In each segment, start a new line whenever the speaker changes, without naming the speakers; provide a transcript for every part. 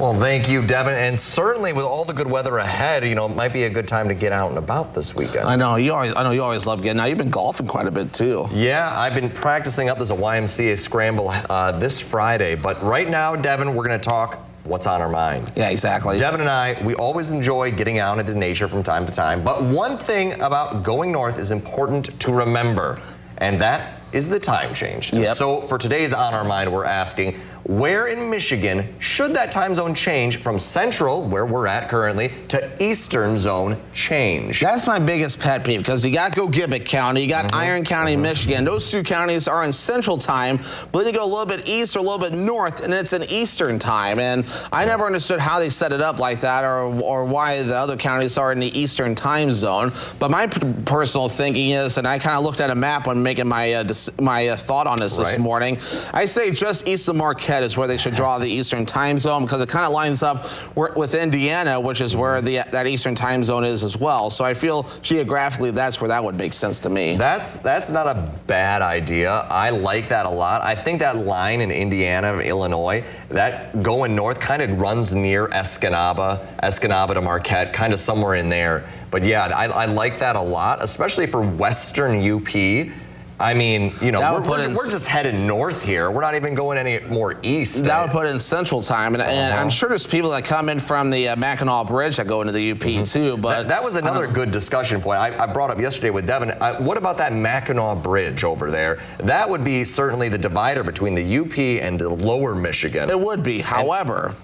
Well, thank you, Devin. And certainly with all the good weather ahead, it might be a good time to get out and about this weekend.
I know you always love getting out. You've been golfing quite a bit too.
Yeah, I've been practicing up as a YMCA scramble this Friday. But right now, Devin, we're going to talk what's on our mind.
Yeah, exactly.
Devin and I, we always enjoy getting out into nature from time to time. But one thing about going north is important to remember, and that is the time change.
Yep.
So for today's On Our Mind, we're asking, where in Michigan should that time zone change from central, where we're at currently, to eastern zone change?
That's my biggest pet peeve, because you got Gogebic County, you got Iron County, Michigan. Those two counties are in central time, but then you go a little bit east or a little bit north, and it's in eastern time. And I never understood how they set it up like that, or why the other counties are in the eastern time zone. But my personal thinking is, and I kind of looked at a map when making my thought on this morning, I say just east of Marquette is where they should draw the eastern time zone, because it kind of lines up with Indiana, which is where that eastern time zone is as well. So I feel geographically that's where that would make sense to me.
That's not a bad idea. I like that a lot. I think that line in Indiana, Illinois, that going north kind of runs near Escanaba to Marquette, kind of somewhere in there. But yeah, I like that a lot, especially for western UP. I mean, we're just headed north here. We're not even going any more east.
That would put it in central time. And I'm sure there's people that come in from the Mackinac Bridge that go into the UP too. But
that was another good discussion point I brought up yesterday with Devin. What about that Mackinac Bridge over there? That would be certainly the divider between the UP and the lower Michigan.
It would be, however.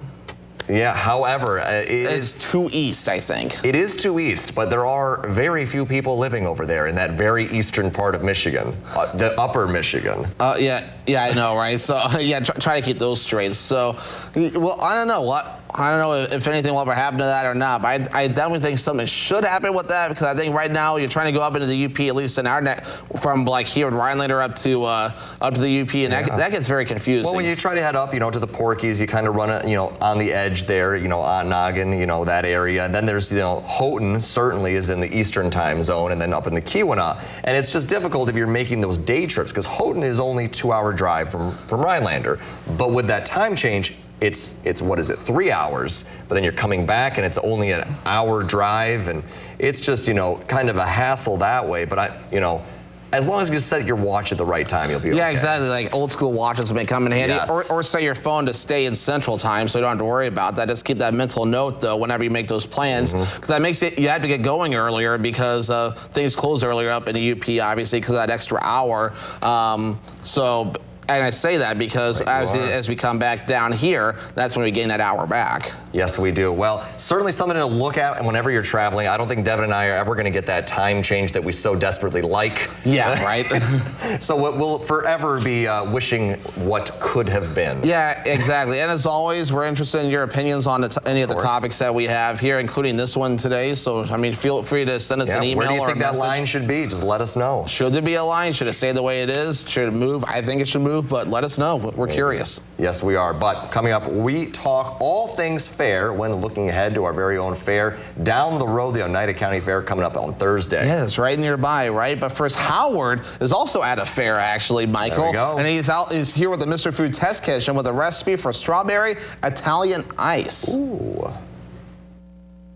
Yeah, however,
it's too east, I think.
It is too east, but there are very few people living over there in that very eastern part of Michigan, the upper Michigan.
Yeah, I know, right? So, yeah, try to keep those straight. So, well, I don't know if anything will ever happen to that or not, but I definitely think something should happen with that, because I think right now you're trying to go up into the UP, at least in our neck, from like here in Rhinelander up to the UP, and that gets very confusing.
Well, when you try to head up, to the Porkies, you kind of run it, on the edge there, on Noggin, that area. And then there's, Houghton certainly is in the eastern time zone, and then up in the Keweenaw. And it's just difficult if you're making those day trips, because Houghton is only a 2-hour drive from Rhinelander. But with that time change, it's what is it, 3 hours, but then you're coming back and it's only an hour drive, and it's just, kind of a hassle that way. But as long as you set your watch at the right time, you'll be okay.
Yeah, exactly. Like old school watches may come in handy.
Yes.
Or set your phone to stay in central time, so you don't have to worry about that. Just keep that mental note, though, whenever you make those plans. Because that makes it, you have to get going earlier, because things close earlier up in the UP, obviously, because of that extra hour. And I say that because as we come back down here, that's when we gain that hour back.
Yes, we do. Well, certainly something to look at whenever you're traveling. I don't think Devin and I are ever going to get that time change that we so desperately like.
Yeah, right.
So we'll forever be wishing what could have been.
Yeah, exactly. And as always, we're interested in your opinions on any of the topics that we have here, including this one today. So, I mean, feel free to send us an email or a message.
Where do you think that line should be? Just let us know.
Should there be a line? Should it stay the way it is? Should it move? I think it should move, but let us know. We're curious.
Yes, we are. But coming up, we talk all things fair when looking ahead to our very own fair down the road, the Oneida County Fair coming up on Thursday.
Yes, right nearby, right? But first, Howard is also at a fair, actually, Michael.
There we go.
And he's here with the Mr. Food Test Kitchen with a recipe for strawberry Italian ice.
Ooh.